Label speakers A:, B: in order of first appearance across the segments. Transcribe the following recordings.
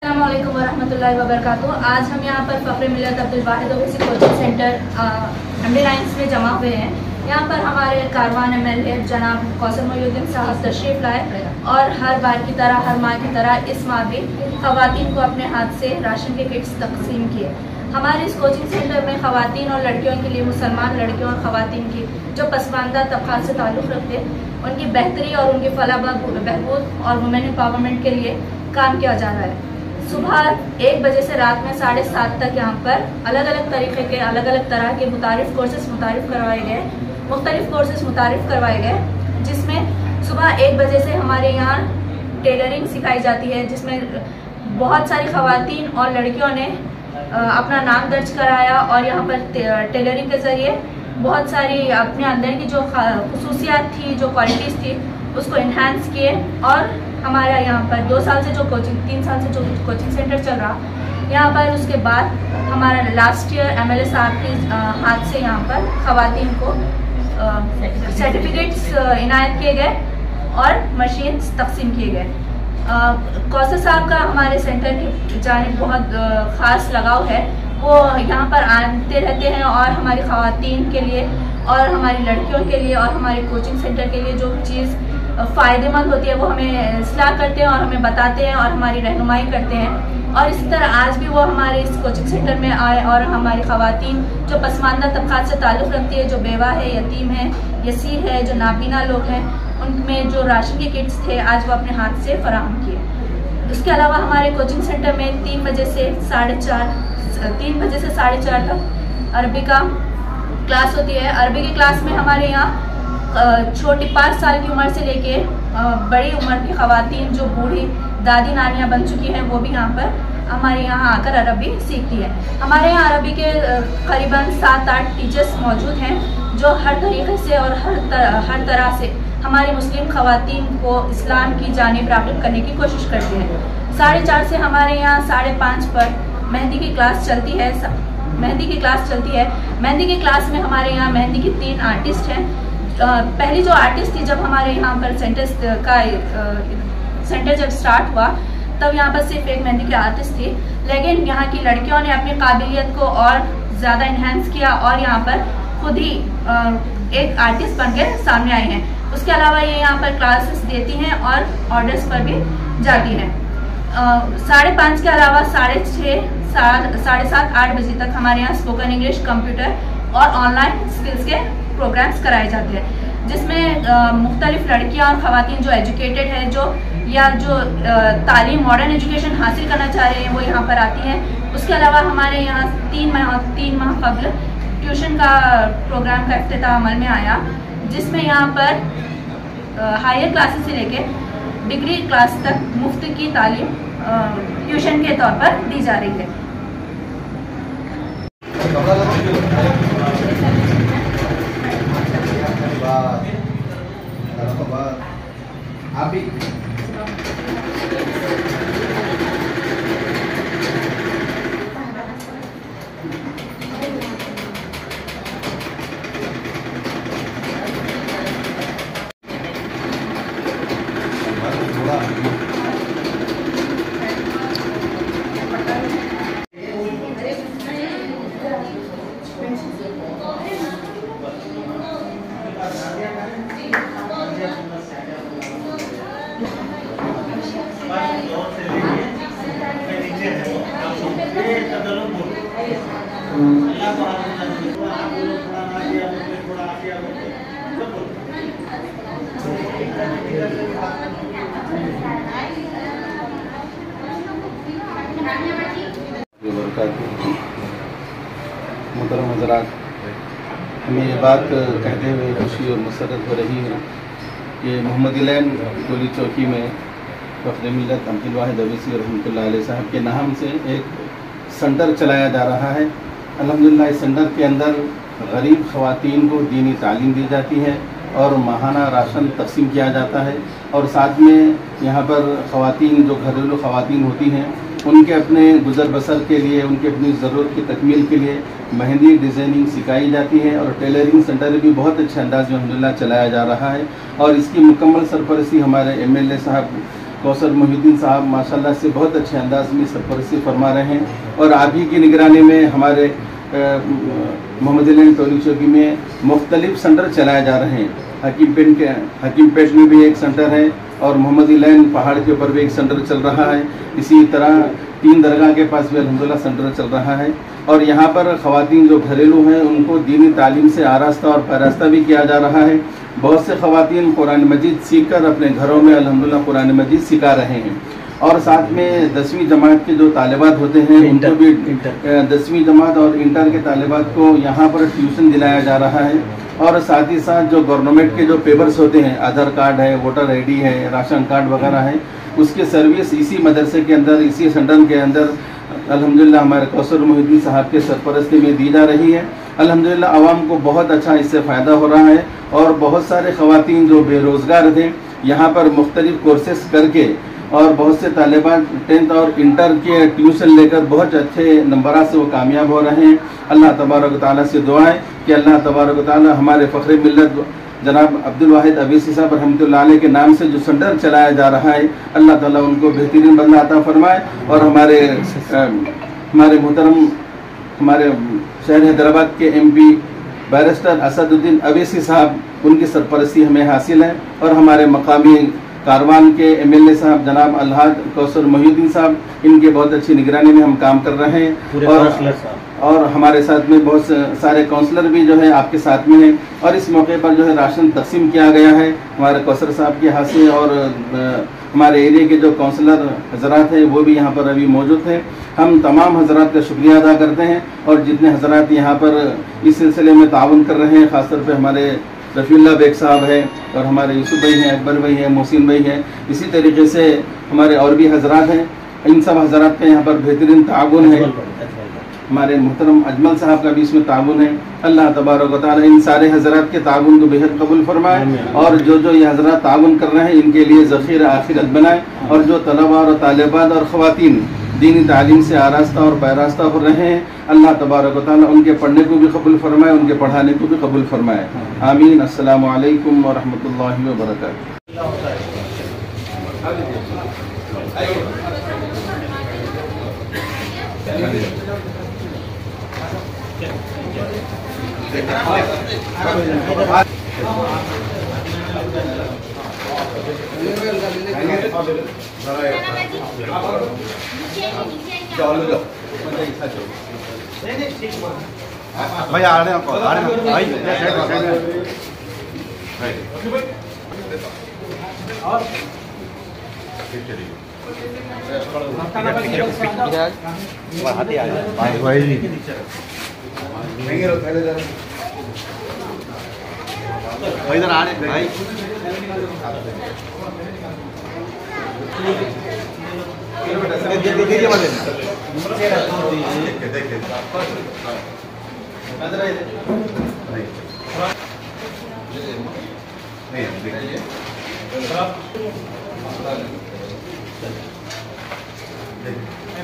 A: अस्सलामुअलैकुम वरहमतुल्लाहि वबरकातुहू। आज हम यहाँ पर Fakhr Millat Abdul Wahid Owaisi coaching centre MD lines में जमा हुए हैं। यहाँ पर हमारे कारवान MLA जनाब कौसर मोहिउद्दीन साहब तशरीफ़ लाए और हर बार की तरह, हर माह की तरह इस माह भी ख़वातीन को अपने हाथ से राशन के किट्स तकसीम किए। हमारे इस कोचिंग सेंटर में ख़वातीन और लड़कियों के लिए, मुसलमान लड़कियों और ख़वातीन की जो पसमानदा तबक़ात से ताल्लुक़ रखते हैं, उनकी बेहतरी और उनकी फलाह बहबूद और वुमेन एम्पावरमेंट के लिए काम किया जा रहा है। सुबह 1 बजे से रात में 7:30 तक यहाँ पर अलग अलग तरीके के, अलग अलग तरह के मुतारिफ कोर्सेज मुतारिफ करवाए गए, जिसमें सुबह 1 बजे से हमारे यहाँ टेलरिंग सिखाई जाती है, जिसमें बहुत सारी ख़वातीन और लड़कियों ने अपना नाम दर्ज कराया और यहाँ पर टेलरिंग के ज़रिए बहुत सारी अपने अंदर की जो खुसूसियात थी, जो क्वालिटीज़ थी, उसको इन्हांस किए। और हमारा यहाँ पर 3 साल से जो कोचिंग सेंटर चल रहा, यहाँ पर उसके बाद हमारा लास्ट ईयर MLA साहब के हाथ से यहाँ पर ख़वातीन को सर्टिफिकेट्स इनायत किए गए और मशीन्स तकसीम किए गए। कौसर साहब का हमारे सेंटर की जानिब बहुत ख़ास लगाव है। वो यहाँ पर आते रहते हैं और हमारी ख़वातीन के लिए और हमारी लड़कियों के लिए और हमारे कोचिंग सेंटर के लिए जो चीज़ फ़ायदेमंद होती है वो हमें इस्लाह करते हैं और हमें बताते हैं और हमारी रहनुमाई करते हैं। और इसी तरह आज भी वो हमारे इस कोचिंग सेंटर में आए और हमारी ख़वातीन जो पसमानदा तबक़ात से ताल्लुक़ रखती है, जो बेवा है, यतीम है, यसीर है, जो नाबीना लोग हैं, उनमें जो राशन के किट्स थे आज वो अपने हाथ से फराहम किए। इसके अलावा हमारे कोचिंग सेंटर में 3 बजे से 4:30 तक अरबी का क्लास होती है। अरबी की क्लास में हमारे यहाँ छोटी 5 साल की उम्र से लेके बड़ी उम्र की ख़वातीन जो बूढ़ी दादी नानियाँ बन चुकी हैं, वो भी यहाँ पर हमारे यहाँ आकर अरबी सीखती है। हमारे यहाँ अरबी के करीबन 7-8 टीचर्स मौजूद हैं जो हर तरीके से और हर तरह से हमारी मुस्लिम ख़वातीन को इस्लाम की जानिब राग़िब करने की कोशिश करते हैं। 4:30 से हमारे यहाँ 5:30 पर मेहंदी की क्लास चलती है। मेहंदी की क्लास में हमारे यहाँ मेहंदी की 3 आर्टिस्ट हैं। पहली जो आर्टिस्ट थी, जब हमारे यहाँ पर सेंटर जब स्टार्ट हुआ तब यहाँ पर सिर्फ एक मेहंदी की आर्टिस्ट थी, लेकिन यहाँ की लड़कियों ने अपनी काबिलियत को और ज़्यादा इन्हांस किया और यहाँ पर खुद ही एक आर्टिस्ट बन के सामने आई हैं। उसके अलावा ये यहाँ पर क्लासेस देती हैं और ऑर्डर्स पर भी जाती हैं। 5:30 के अलावा 6:30, 7:30, 8 बजे तक हमारे यहाँ स्पोकन इंग्लिश, कंप्यूटर और ऑनलाइन स्किल्स के प्रोग्राम्स कराए जाते हैं, जिसमें मुख्तलिफ लड़कियां और ख़वातीन जो एजुकेटेड है, जो तालीम मॉडर्न एजुकेशन हासिल करना चाह रहे हैं, वो यहाँ पर आती हैं। उसके अलावा हमारे यहाँ 3 माह कबल ट्यूशन का प्रोग्राम का इफ्तिताह अमल में आया, जिसमें यहाँ पर हायर क्लासेस से लेके डिग्री क्लास तक मुफ्त की तालीम ट्यूशन के तौर पर दी जा रही है।
B: मोहतरम हज़रात, हमें ये बात कहते हुए खुशी और मसरत हो रही है कि मोहम्मदी लैन गोली चौकी में फ़ख्र मिल्लत अब्दुल वाहिद ओवैसी रहमतुल्लाह अलैह साहब के नाम से एक सेंटर चलाया जा रहा है। अल्हम्दुलिल्लाह इस सेंटर के अंदर गरीब ख़वातीन को दीनी तालीम दी जाती है और माहाना राशन तकसीम किया जाता है, और साथ में यहाँ पर ख़वातीन जो घरेलू ख़वातीन होती हैं उनके अपने गुज़र बसर के लिए, उनके अपनी ज़रूरत की तकमील के लिए मेहंदी डिज़ाइनिंग सिखाई जाती है। और टेलरिंग सेंटर भी बहुत अच्छे अंदाज में अल्हम्दुलिल्लाह चलाया जा रहा है और इसकी मुकम्मल सरपरस्ती हमारे MLA साहब कौसर मोहिउद्दीन साहब माशाल्लाह से बहुत अच्छे अंदाज में सरपरस्ती फरमा रहे हैं और आप ही की निगरानी में हमारे मोहम्मदी लैंड टोली चौकी में मुख्तलिफ सेंटर चलाए जा रहे हैं। हकीमपेट में भी एक सेंटर है और मोहम्मदी लैंड पहाड़ के ऊपर भी एक सेंटर चल रहा है। इसी तरह 3 दरगाह के पास भी अल्हम्दुलिल्लाह सेंटर चल रहा है और यहाँ पर ख़वातीन जो घरेलू हैं उनको दीनी तालीम से आरास्ता और पैरास्ता भी किया जा रहा है। बहुत से ख़वातीन कुरान मजीद सीख कर अपने घरों में अल्हम्दुलिल्लाह कुरान मजीद सिखा रहे हैं और साथ में 10वीं जमात के जो तालिबात होते हैं उनको भी 10वीं जमात और इंटर के तालिबात को यहाँ पर ट्यूशन दिलाया जा रहा है और साथ ही साथ जो गवर्नमेंट के जो पेपर्स होते हैं, आधार कार्ड है, वोटर आईडी है, राशन कार्ड वगैरह है, उसकी सर्विस इसी मदरसे के अंदर, इसी सेंटर के अंदर अल्हम्दुलिल्लाह हमारे कौसर मोहिउद्दीन साहब के सरपरस्ती में दी जा रही है। अल्हम्दुलिल्लाह आवाम को बहुत अच्छा इससे फ़ायदा हो रहा है और बहुत सारे ख़वातीन जो बेरोज़गार थे यहाँ पर मुख्तलिफ कोर्सेस करके और बहुत से तालिबान 10th और इंटर के ट्यूशन लेकर बहुत अच्छे नंबरात से वो कामयाब हो रहे हैं। अल्लाह तबारक तआला से दुआ है कि अल्लाह तबारक तआला हमारे फ़ख्र मिल्लत जनाब अब्दुल वाहिद अवीसी साहब रहमतुल्लाह अलैह के नाम से जो सेंटर चलाया जा रहा है, अल्लाह ताला उनको बेहतरीन बंदा अता फरमाए और हमारे मोहतरम हमारे शहर हैदराबाद के MP बैरिस्टर असदुद्दीन अवीसी साहब, उनकी सरपरस्ती हमें हासिल है और हमारे मकामी कारवान के MLA साहब जनाब अलहाज कौसर मोहिउद्दीन साहब, इनके बहुत अच्छी निगरानी में हम काम कर रहे हैं और हमारे साथ में बहुत सारे काउंसलर भी जो है आपके साथ में हैं और इस मौके पर जो है राशन तकसीम किया गया है हमारे कौसर साहब के हाथ से और हमारे एरिया के जो काउंसलर हजरात हैं वो भी यहाँ पर अभी मौजूद हैं। हम तमाम हजरात का शुक्रिया अदा करते हैं और जितने हजरात यहाँ पर इस सिलसिले में ताउन कर रहे हैं, ख़ासतौर पर हमारे रफ़ीउल्लाह बेग साहब है और हमारे यूसुफ भाई हैं, अकबर भाई हैं, मोहसिन भाई हैं, इसी तरीके से हमारे और भी हजरात हैं। इन सब हजरात का यहाँ पर बेहतरीन ताउन है। हमारे मोहतरम अजमल साहब का भी इसमें ताउन है। अल्लाह तबारक व तआला इन सारे हजरात के ताउन को बेहद कबूल फरमाए और जो ये हजरात ताउन कर रहे हैं इनके लिए ज़ख़ीरा आखिरत बनाए और जो तलबा और तालिबात और ख़वातीन दीनी तालीम से आरास्ता और पैरास्ता हो रहे हैं, अल्लाह तबारक व तआला उनके पढ़ने को भी कबूल फरमाए, उनके पढ़ाने को भी कबूल फरमाए। आमीन। अस्सलामु अलैकुम व रहमतुल्लाहि व बरकातुहू।
C: भाई आ रहे हैं भाई इधर आ रहे भाई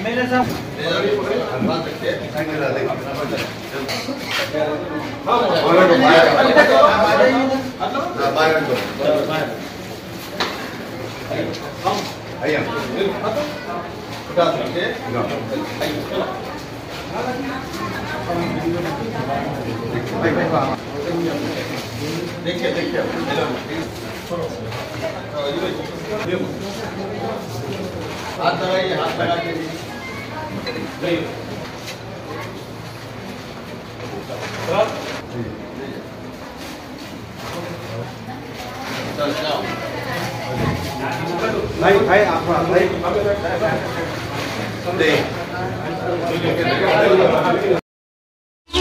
C: MLA साहब देखिए हाथ लगाइए, हाथ लगा के भाई आप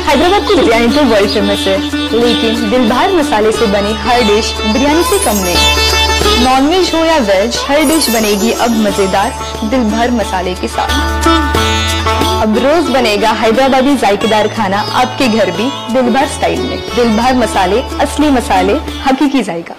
D: हैदराबाद की बिरयानी तो वर्ल्ड फेमस है, लेकिन दिलभर मसाले से बनी हर डिश बिरयानी से कम नहीं। नॉनवेज हो या वेज, हर डिश बनेगी अब मजेदार दिलभर मसाले के साथ। अब रोज बनेगा हैदराबादी जायकेदार खाना आपके घर भी दिलभर स्टाइल में। दिलभर मसाले, असली मसाले, हकीकी जायका।